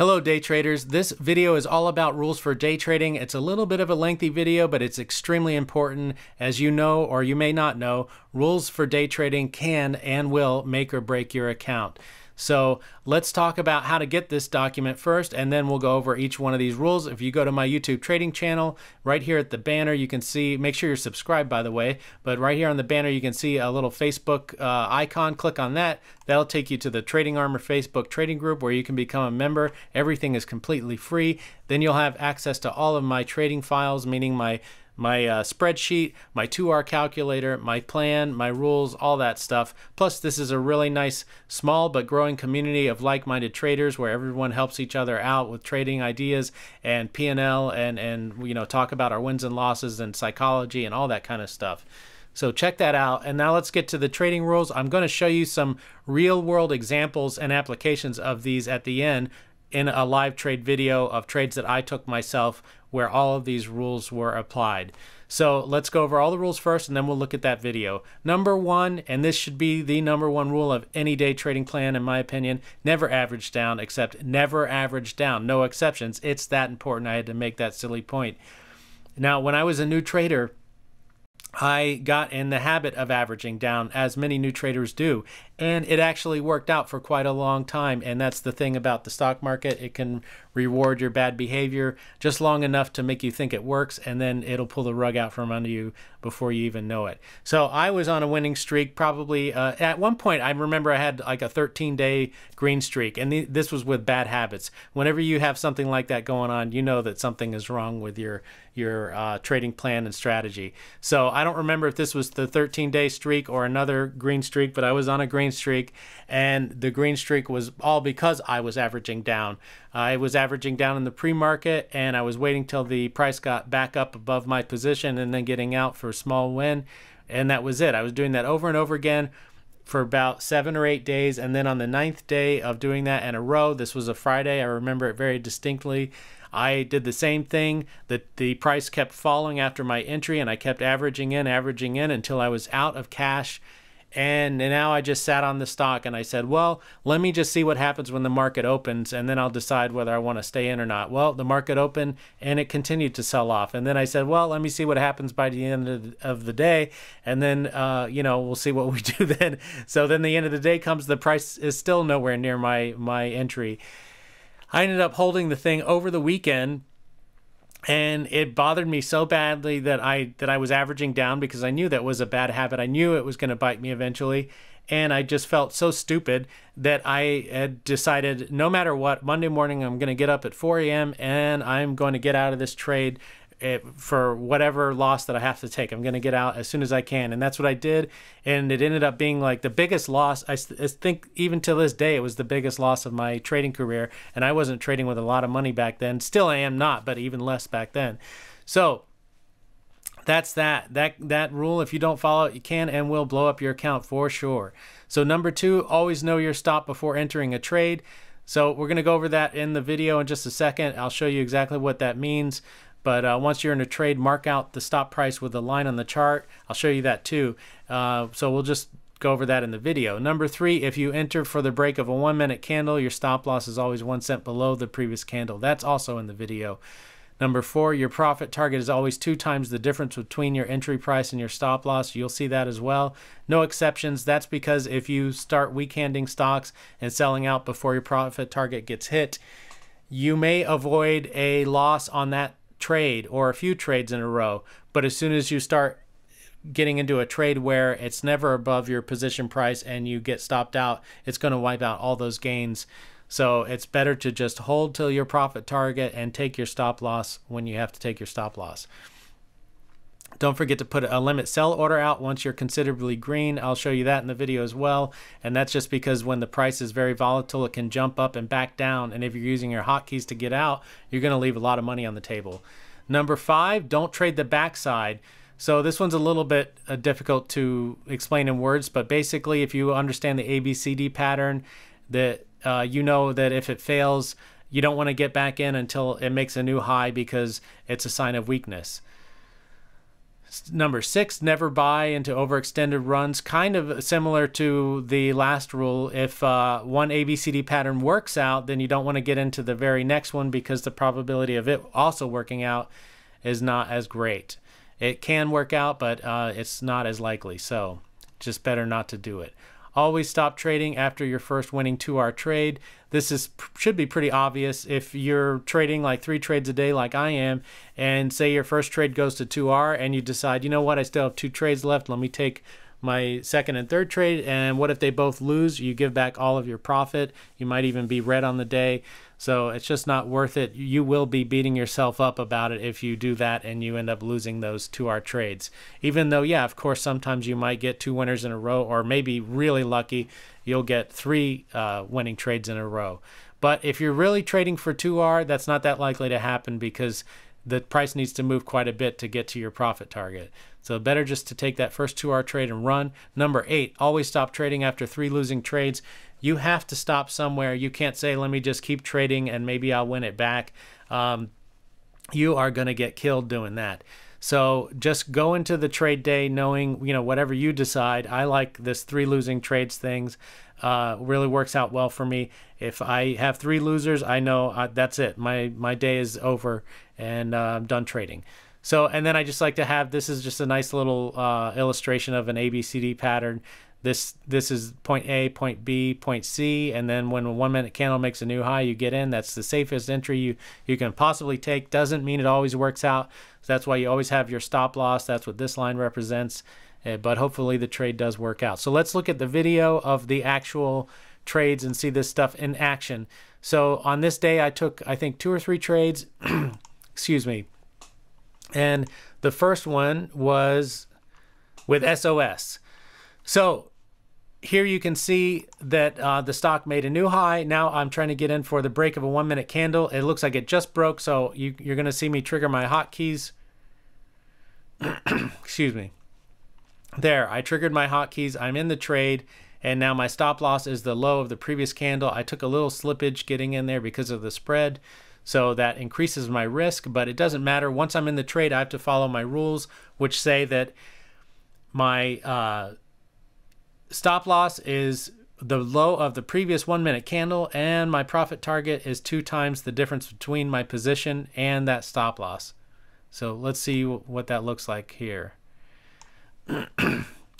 Hello day traders, this video is all about rules for day trading. It's a little bit of a lengthy video, but it's extremely important. As you know, or you may not know, rules for day trading can and will make or break your account. So let's talk about how to get this document first, and then we'll go over each one of these rules. If you go to my YouTube trading channel, right here at the banner, you can see, make sure you're subscribed by the way, but right here on the banner, you can see a little Facebook icon. Click on that. That'll take you to the Trading Armor Facebook trading group where you can become a member. Everything is completely free. Then you'll have access to all of my trading files, meaning my spreadsheet, my 2R calculator, my plan, my rules, all that stuff. Plus, this is a really nice, small but growing community of like-minded traders where everyone helps each other out with trading ideas and P&L and you know, talk about our wins and losses and psychology and all that kind of stuff. So check that out. And now let's get to the trading rules. I'm going to show you some real-world examples and applications of these at the end in a live trade video of trades that I took myself where all of these rules were applied. So let's go over all the rules first and then we'll look at that video. Number one, and this should be the number one rule of any day trading plan in my opinion, never average down, except never average down, no exceptions. It's that important. I had to make that silly point. Now, when I was a new trader, I got in the habit of averaging down, as many new traders do, and it actually worked out for quite a long time. And that's the thing about the stock market. It can reward your bad behavior just long enough to make you think it works, and then it'll pull the rug out from under you before you even know it. So I was on a winning streak probably at one point. I remember I had like a 13-day green streak, and this was with bad habits. Whenever you have something like that going on, you know that something is wrong with your trading plan and strategy. So I don't remember if this was the 13-day streak or another green streak, but I was on a green streak, and the green streak was all because I was averaging down. I was averaging down in the pre-market, and I was waiting till the price got back up above my position and then getting out for a small win, and that was it. I was doing that over and over again for about 7 or 8 days, and then on the 9th day of doing that in a row, this was a Friday, I remember it very distinctly, I did the same thing. The price kept falling after my entry, and I kept averaging in until I was out of cash. And now I just sat on the stock and I said, well, let me just see what happens when the market opens, and then I'll decide whether I want to stay in or not. Well, the market opened and it continued to sell off. And then I said, well, let me see what happens by the end of the day. And then, you know, we'll see what we do then. So then the end of the day comes, the price is still nowhere near my entry. I ended up holding the thing over the weekend, and it bothered me so badly that I was averaging down, because I knew that was a bad habit. I knew it was going to bite me eventually, and I just felt so stupid that I had decided no matter what, Monday morning I'm going to get up at 4 a.m. and I'm going to get out of this trade for whatever loss that I have to take. I'm going to get out as soon as I can. And that's what I did. And it ended up being like the biggest loss. I think even to this day, it was the biggest loss of my trading career. And I wasn't trading with a lot of money back then. Still I am not, but even less back then. So that's that rule. If you don't follow it, you can and will blow up your account for sure. So number two, always know your stop before entering a trade. So we're going to go over that in the video in just a second. I'll show you exactly what that means. But once you're in a trade, mark out the stop price with a line on the chart. I'll show you that too. So we'll just go over that in the video. Number three, if you enter for the break of a 1-minute candle, your stop loss is always 1 cent below the previous candle. That's also in the video. Number four, your profit target is always 2 times the difference between your entry price and your stop loss. You'll see that as well. No exceptions. That's because if you start weak-handing stocks and selling out before your profit target gets hit, you may avoid a loss on that trade or a few trades in a row, but as soon as you start getting into a trade where it's never above your position price and you get stopped out, it's going to wipe out all those gains. So it's better to just hold till your profit target and take your stop loss when you have to take your stop loss. Don't forget to put a limit sell order out once you're considerably green. I'll show you that in the video as well. And that's just because when the price is very volatile, it can jump up and back down. And if you're using your hotkeys to get out, you're going to leave a lot of money on the table. Number five, don't trade the backside. So this one's a little bit difficult to explain in words, but basically if you understand the ABCD pattern, that you know that if it fails, you don't want to get back in until it makes a new high, because it's a sign of weakness. Number 6, never buy into overextended runs. Kind of similar to the last rule. If one ABCD pattern works out, then you don't want to get into the very next one because the probability of it also working out is not as great. It can work out, but it's not as likely, so just better not to do it. Always stop trading after your first winning 2-hour trade. This should be pretty obvious. If you're trading like 3 trades a day like I am, and say your first trade goes to 2-hour and you decide, you know what, I still have 2 trades left, let me take my second and third trade, and what if they both lose? You give back all of your profit. You might even be red on the day. So it's just not worth it. You will be beating yourself up about it if you do that and you end up losing those 2-hour trades. Even though, yeah, of course, sometimes you might get 2 winners in a row, or maybe really lucky, you'll get 3 winning trades in a row. But if you're really trading for 2-hour, that's not that likely to happen because the price needs to move quite a bit to get to your profit target. So better just to take that first 2-hour trade and run. Number 8, always stop trading after 3 losing trades. You have to stop somewhere. You can't say, let me just keep trading and maybe I'll win it back. You are going to get killed doing that. So just go into the trade day knowing, you know, whatever you decide. I like this 3 losing trades things. Really works out well for me. If I have 3 losers, I know that's it. My day is over and I'm done trading. So, and then I just like to have, this is just a nice little illustration of an ABCD pattern. This is point A, point B, point C, and then when a 1-minute candle makes a new high, you get in. That's the safest entry you can possibly take. Doesn't mean it always works out. So that's why you always have your stop loss. That's what this line represents. But hopefully the trade does work out. So let's look at the video of the actual trades and see this stuff in action. So on this day, I took, I think, 2 or 3 trades. Excuse me. And the first one was with SOS. So here you can see that the stock made a new high. Now I'm trying to get in for the break of a 1-minute candle. It looks like it just broke, so you're going to see me trigger my hotkeys. Excuse me. There, I triggered my hotkeys. I'm in the trade, and now my stop loss is the low of the previous candle. I took a little slippage getting in there because of the spread, so that increases my risk, but it doesn't matter. Once I'm in the trade, I have to follow my rules, which say that my stop loss is the low of the previous 1-minute candle, and my profit target is 2 times the difference between my position and that stop loss. So let's see what that looks like here.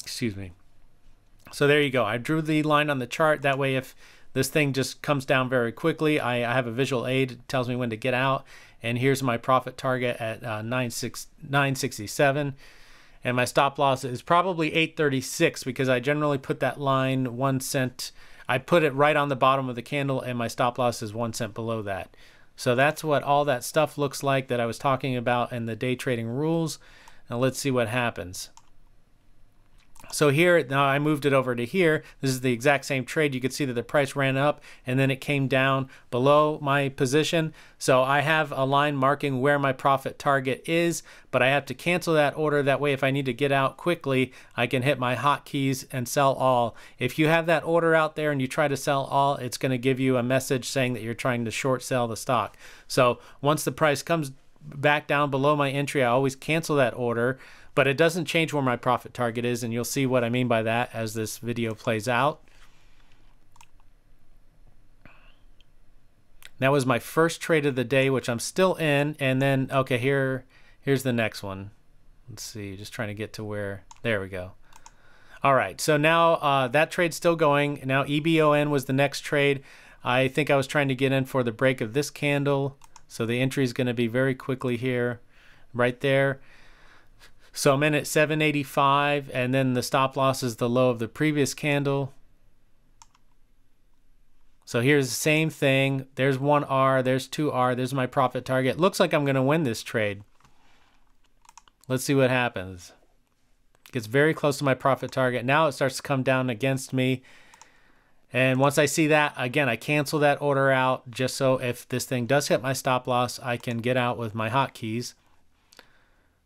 Excuse me. So there you go. I drew the line on the chart. That way, if this thing just comes down very quickly, I have a visual aid. It tells me when to get out. And here's my profit target at 967. And my stop loss is probably 836 because I generally put that line 1 cent. I put it right on the bottom of the candle, and my stop loss is 1 cent below that. So that's what all that stuff looks like that I was talking about in the day trading rules. Now let's see what happens. So here, now I moved it over to here. This is the exact same trade. You could see that the price ran up and then it came down below my position. So I have a line marking where my profit target is, but I have to cancel that order. That way, if I need to get out quickly, I can hit my hotkeys and sell all. If you have that order out there and you try to sell all, it's going to give you a message saying that you're trying to short sell the stock. So once the price comes back down below my entry, I always cancel that order. But it doesn't change where my profit target is, and you'll see what I mean by that as this video plays out. That was my first trade of the day, which I'm still in, and then, okay, here's the next one. Let's see, just trying to get to where, there we go. All right, so now that trade's still going. Now EBON was the next trade. I think I was trying to get in for the break of this candle, so the entry is going to be very quickly here, right there. So I'm in at 785, and then the stop loss is the low of the previous candle. So here's the same thing. There's 1R, there's 2R, there's my profit target. Looks like I'm going to win this trade. Let's see what happens. Gets very close to my profit target. Now it starts to come down against me. And once I see that, again, I cancel that order out just so if this thing does hit my stop loss, I can get out with my hotkeys.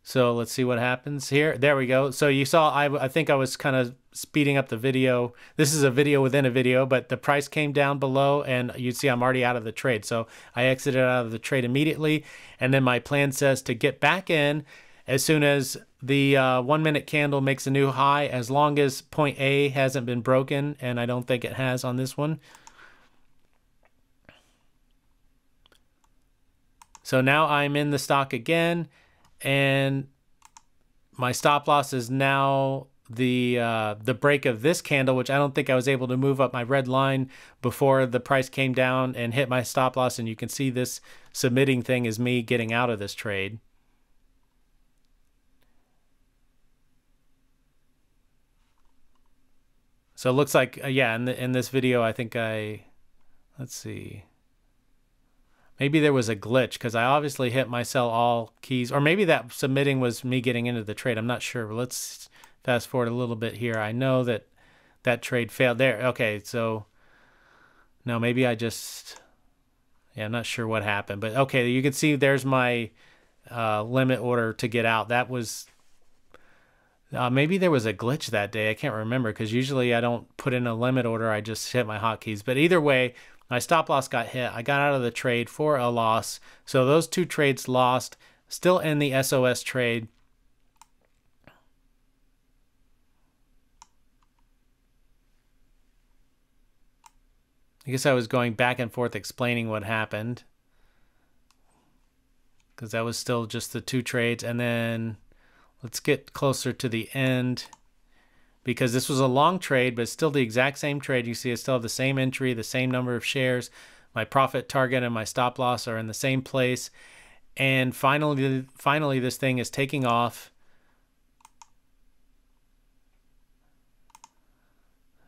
So let's see what happens here. There we go. So you saw, I think I was kind of speeding up the video. This is a video within a video, but the price came down below and you see I'm already out of the trade. So I exited out of the trade immediately. And then my plan says to get back in as soon as the 1 minute candle makes a new high, as long as point A hasn't been broken, and I don't think it has on this one. So now I'm in the stock again, and my stop loss is now the break of this candle, which I don't think I was able to move up my red line before the price came down and hit my stop loss. And you can see this submitting thing is me getting out of this trade. So it looks like, yeah, in this video, I think let's see. Maybe there was a glitch because I obviously hit my sell all keys, or maybe that submitting was me getting into the trade. I'm not sure. But let's fast forward a little bit here. I know that that trade failed there. Okay, so no, maybe I just, yeah, I'm not sure what happened. But okay, you can see there's my limit order to get out. That was, maybe there was a glitch that day. I can't remember because usually I don't put in a limit order. I just hit my hotkeys. But either way, my stop loss got hit. I got out of the trade for a loss. So those two trades lost. Still in the SOS trade. I guess I was going back and forth explaining what happened, because that was still just the two trades. And then let's get closer to the end, because this was a long trade, but it's still the exact same trade. You see I still have the same entry, the same number of shares. My profit target and my stop loss are in the same place. And finally this thing is taking off.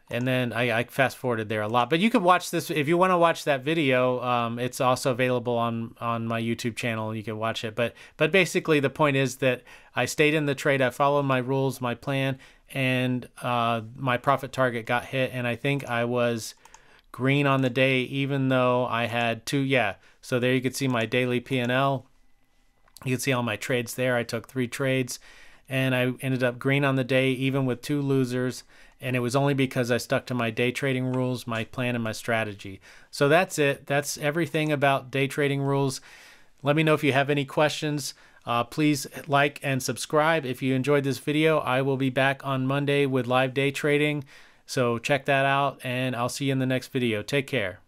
And then I fast forwarded there a lot, but you could watch this if you want to watch that video. It's also available on my YouTube channel. You can watch it. But basically the point is that I stayed in the trade. I followed my rules, my plan, and my profit target got hit. And I think I was green on the day, even though I had two. Yeah. So there you can see my daily P&L. You can see all my trades there. I took 3 trades, and I ended up green on the day, even with 2 losers. And it was only because I stuck to my day trading rules, my plan, and my strategy. So that's it. That's everything about day trading rules. Let me know if you have any questions. Please like and subscribe. If you enjoyed this video, I will be back on Monday with live day trading. So check that out, and I'll see you in the next video. Take care.